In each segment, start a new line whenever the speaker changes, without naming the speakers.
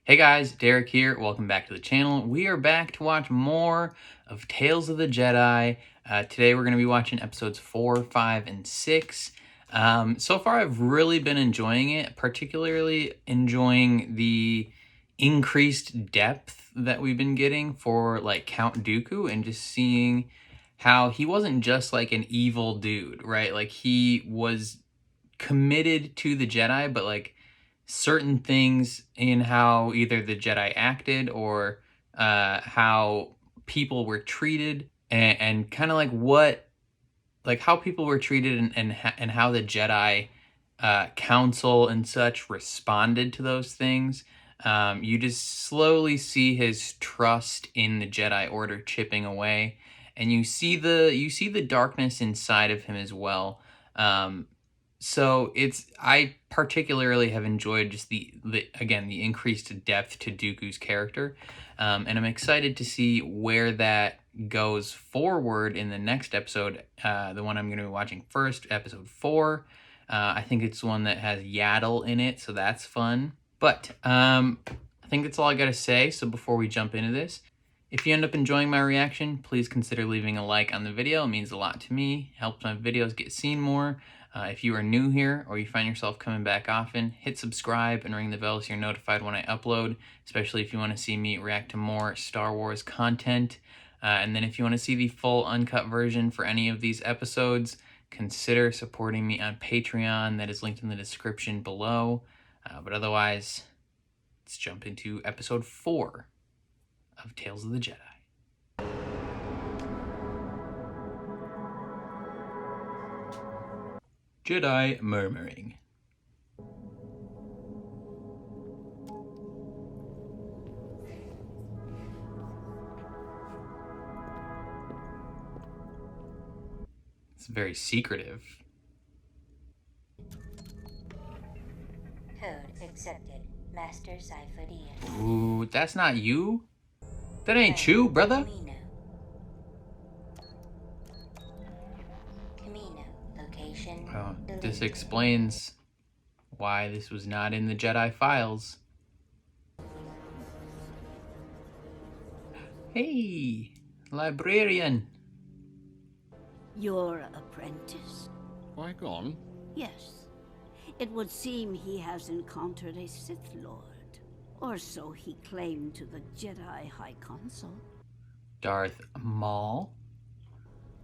Hey guys, Derek here. Welcome back to the channel. We are back to watch more of Tales of the Jedi. Today we're going to be watching episodes 4, 5, and 6. So far I've really been enjoying it, particularly enjoying the increased depth that we've been getting for like Count Dooku and just seeing how he wasn't just like an evil dude, right? Like he was committed to the Jedi, but like certain things in how either the Jedi acted or how people were treated and kind of like what like how people were treated and how the Jedi council and such responded to those things. You just slowly see his trust in the Jedi Order chipping away, and you see the darkness inside of him as well. So I particularly have enjoyed just the increased depth to Dooku's character, and I'm excited to see where that goes forward in the next episode, the one I'm going to be watching first, episode 4. I think it's one that has Yaddle in it, so that's fun. But I think that's all I got to say. So before we jump into this, if you end up enjoying my reaction, please consider leaving a like on the video. It means a lot to me, helps my videos get seen more. If you are new here or you find yourself coming back often, hit subscribe and ring the bell so you're notified when I upload, especially if you want to see me react to more Star Wars content. And then if you want to see the full uncut version for any of these episodes, consider supporting me on Patreon. That is linked in the description below. But otherwise, let's jump into episode 4 of Tales of the Jedi. Jedi murmuring. It's very secretive.
Code accepted. Master Cipher D.
Ooh, that's not you? That ain't you, brother.
Camino. Location.
Well, this explains why this was not in the Jedi files. Hey, librarian.
Your apprentice?
Qui-Gon?
Yes. It would seem he has encountered a Sith Lord. Or so he claimed to the Jedi High Council.
Darth Maul.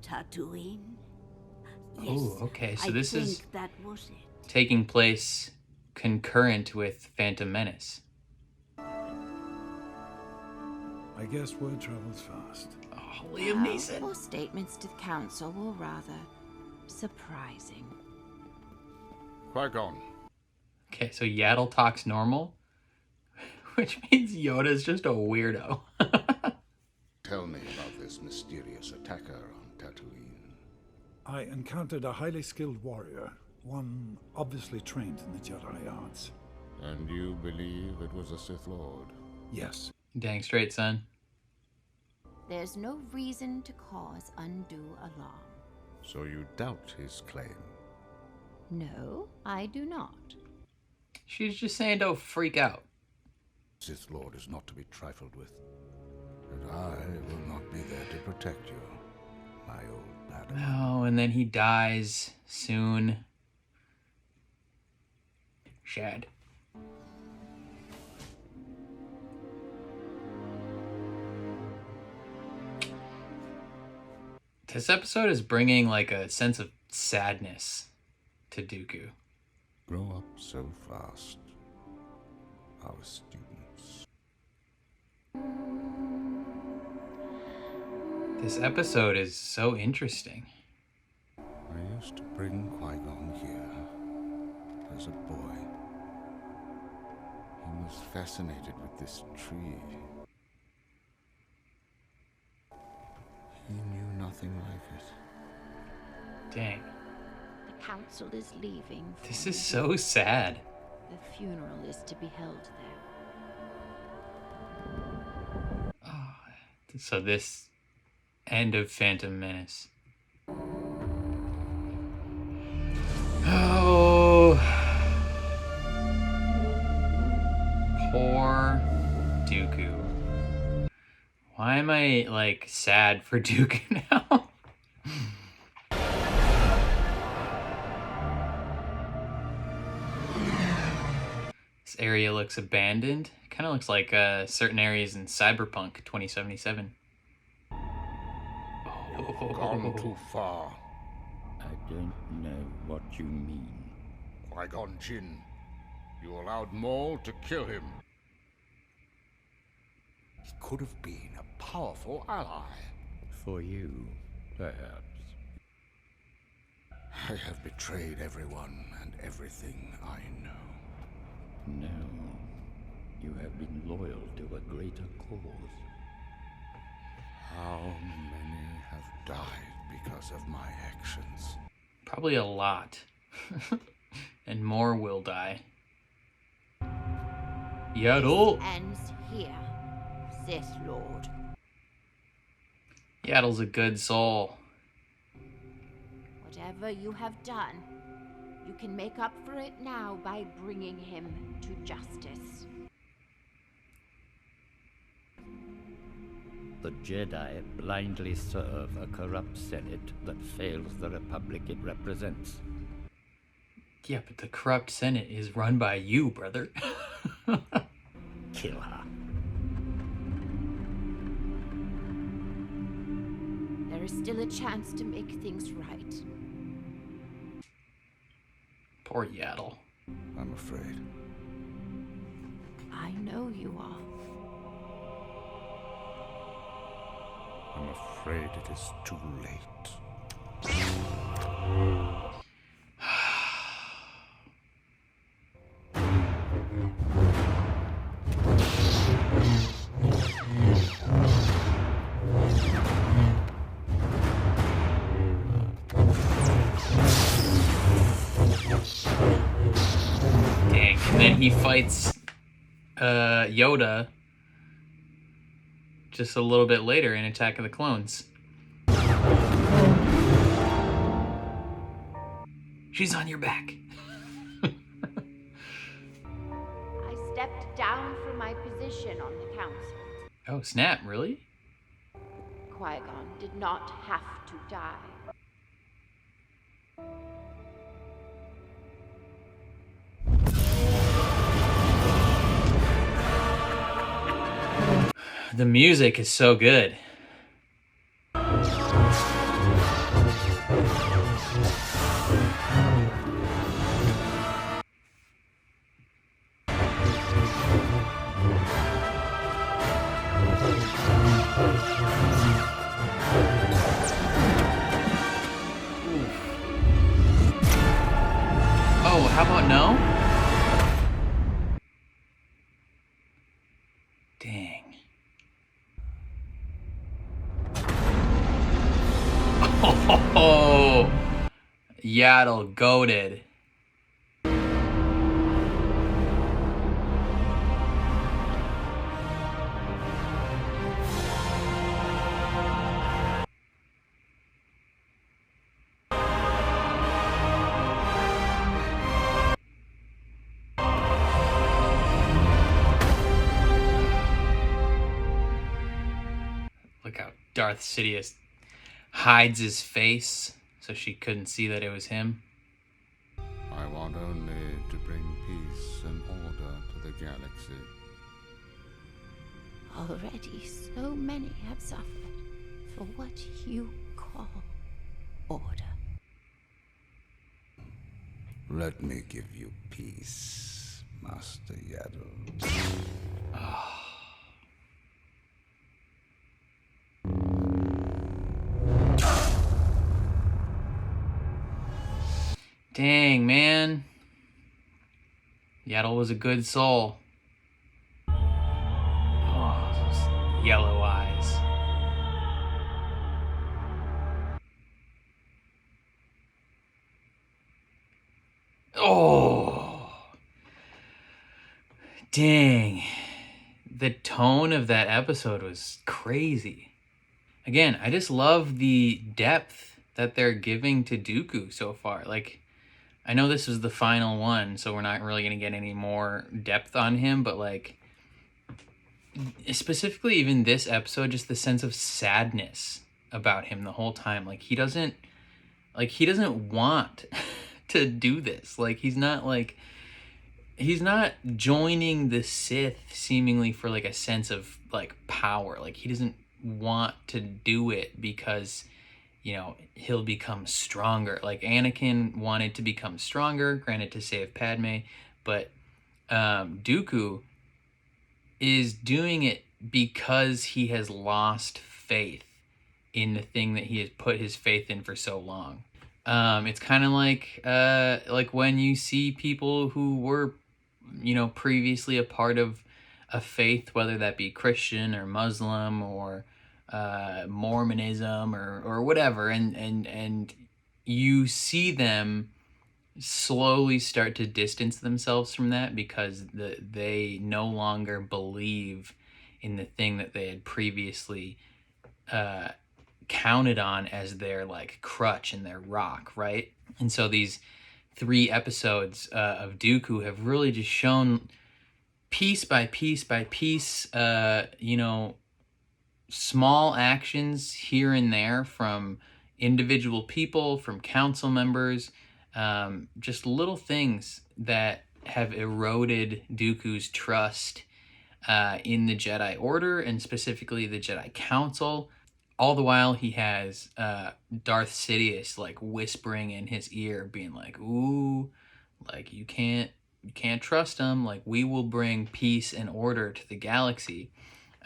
Tatooine? Yes.
Oh, okay. So this is
that was it.
Taking place concurrent with Phantom Menace.
I guess word travels fast.
Oh, Liam Neeson.
Or statements to the council were rather surprising.
Qui-Gon.
Okay, so Yaddle talks normal, which means Yoda's just a weirdo.
Tell me about this mysterious attacker on Tatooine.
I encountered a highly skilled warrior, one obviously trained in the Jedi arts.
And you believe it was a Sith Lord?
Yes.
Dang straight, son.
There's no reason to cause undue alarm.
So you doubt his claim?
No, I do not.
She's just saying don't freak out.
Sith Lord is not to be trifled with. And I will not be there to protect you, my old Padawan.
Oh, and then he dies soon. Shad. This episode is bringing like a sense of sadness to Dooku.
Grow up so fast, our students.
This episode is so interesting.
I used to bring Qui-Gon here as a boy. He was fascinated with this tree. He knew nothing like it.
Dang.
The council is leaving.
This is so sad.
The funeral is to be held there.
Oh, so this end of Phantom Menace. Oh, poor am I, like, sad for Dooku now? This area looks abandoned. Kind of looks like certain areas in Cyberpunk 2077.
You've gone too far.
I don't know what you mean.
Qui-Gon Jinn, you allowed Maul to kill him. He could have been a powerful ally.
For you, perhaps.
I have betrayed everyone and everything I know.
No. You have been loyal to a greater cause.
How many have died because of my actions?
Probably a lot. And more will die. Yaddle!
This ends here, Sith Lord.
Yaddle's a good soul.
Whatever you have done, you can make up for it now by bringing him to justice.
The Jedi blindly serve a corrupt Senate that fails the Republic it represents.
Yeah, but the corrupt Senate is run by you, brother.
Kill her.
There is still a chance to make things right.
Poor Yaddle.
I'm afraid.
I know you are.
I'm afraid it is too late.
Dang. And then he fights Yoda just a little bit later in Attack of the Clones. She's on your back.
I stepped down from my position on the council.
Oh, snap, really?
Qui-Gon did not have to die.
The music is so good. Oh, how about no? Dang. Oh, Yaddle goated. Look how Darth Sidious hides his face so she couldn't see that it was him.
I want only to bring peace and order to the galaxy.
Already so many have suffered for what you call order.
Let me give you peace, Master Yaddle.
Dang, man. Yaddle was a good soul. Oh, those yellow eyes. Oh. Dang. The tone of that episode was crazy. Again, I just love the depth that they're giving to Dooku so far. Like, I know this is the final one, so we're not really going to get any more depth on him, but, like, specifically even this episode, just the sense of sadness about him the whole time. Like he doesn't want to do this. Like he's not joining the Sith seemingly for like a sense of like power. Like he doesn't want to do it because, you know, he'll become stronger. Like Anakin wanted to become stronger, granted to save Padme, but Dooku is doing it because he has lost faith in the thing that he has put his faith in for so long. It's kind of like when you see people who were, you know, previously a part of a faith, whether that be Christian or Muslim or Mormonism or whatever, and you see them slowly start to distance themselves from that because they no longer believe in the thing that they had previously counted on as their like crutch and their rock, right? And so these 3 episodes of Dooku have really just shown piece by piece by piece, you know, small actions here and there from individual people, from council members, just little things that have eroded Dooku's trust in the Jedi Order and specifically the Jedi Council. All the while he has Darth Sidious like whispering in his ear, being like, "Ooh, like you can't trust him. Like we will bring peace and order to the galaxy."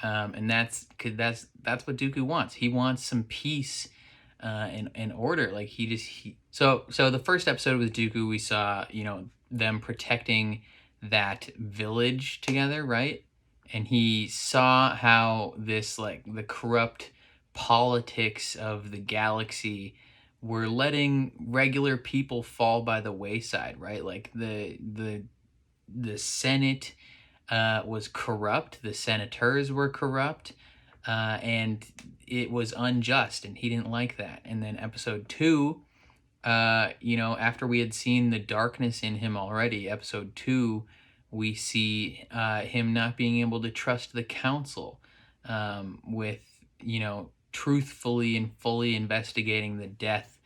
And that's what Dooku wants. He wants some peace and order. Like so the first episode with Dooku, we saw, you know, them protecting that village together, right? And he saw how this like the corrupt politics of the galaxy were letting regular people fall by the wayside, right? Like the Senate was corrupt, the senators were corrupt, and it was unjust, and he didn't like that. And then episode 2, you know, after we had seen the darkness in him already, episode 2, we see him not being able to trust the council with, you know, truthfully and fully investigating the death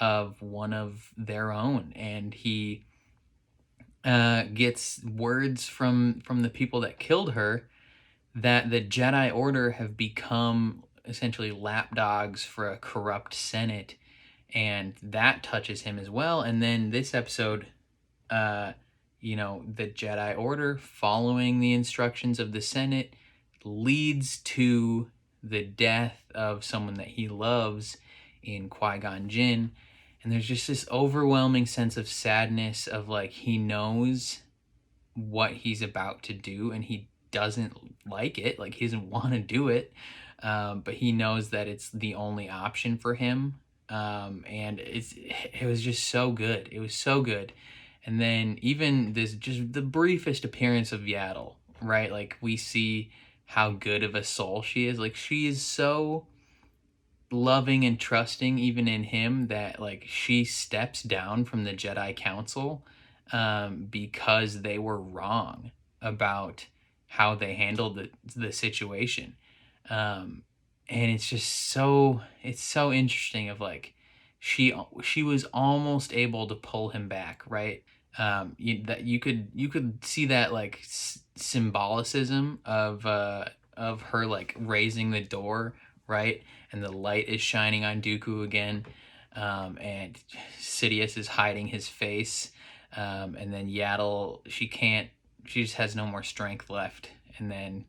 of one of their own. And he gets words from the people that killed her that the Jedi Order have become essentially lapdogs for a corrupt Senate, and that touches him as well. And then this episode, you know, the Jedi Order, following the instructions of the Senate, leads to the death of someone that he loves in Qui-Gon Jinn. And there's just this overwhelming sense of sadness of like, he knows what he's about to do and he doesn't like it. Like he doesn't want to do it. But he knows that it's the only option for him. And it was just so good. It was so good. And then even this, just the briefest appearance of Yaddle, right? Like we see how good of a soul she is. Like she is so loving and trusting even in him that like she steps down from the Jedi Council because they were wrong about how they handled the situation. And it's just so interesting of like she was almost able to pull him back, right? You could see that like symbolicism of her like raising the door, right? And the light is shining on Dooku again, and Sidious is hiding his face, and then Yaddle, she just has no more strength left, and then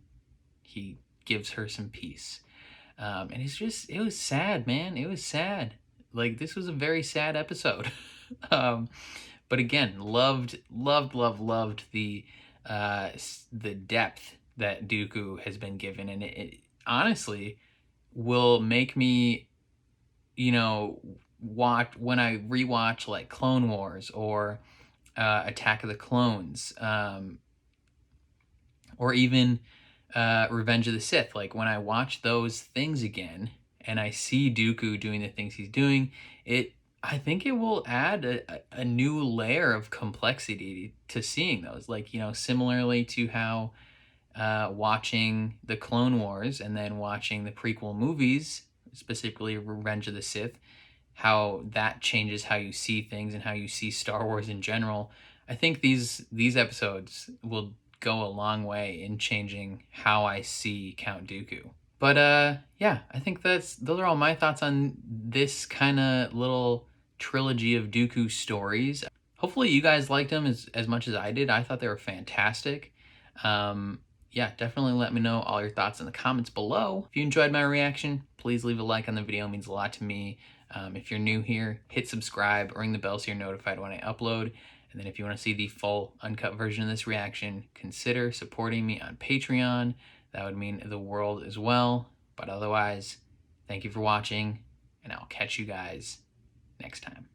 he gives her some peace. And it was sad, man. It was sad. Like this was a very sad episode. But again, loved the depth that Dooku has been given, and it honestly will make me, you know, watch when I rewatch like Clone Wars or Attack of the Clones, or even Revenge of the Sith. Like when I watch those things again and I see Dooku doing the things he's doing, I think it will add a new layer of complexity to seeing those. Like, you know, similarly to how watching the Clone Wars and then watching the prequel movies, specifically Revenge of the Sith, how that changes how you see things and how you see Star Wars in general. I think these episodes will go a long way in changing how I see Count Dooku. But yeah, I think those are all my thoughts on this kind of little trilogy of Dooku stories. Hopefully you guys liked them as much as I did. I thought they were fantastic. Yeah, definitely let me know all your thoughts in the comments below. If you enjoyed my reaction, please leave a like on the video. It means a lot to me. If you're new here, hit subscribe, ring the bell so you're notified when I upload. And then if you want to see the full uncut version of this reaction, consider supporting me on Patreon. That would mean the world as well. But otherwise, thank you for watching, and I'll catch you guys next time.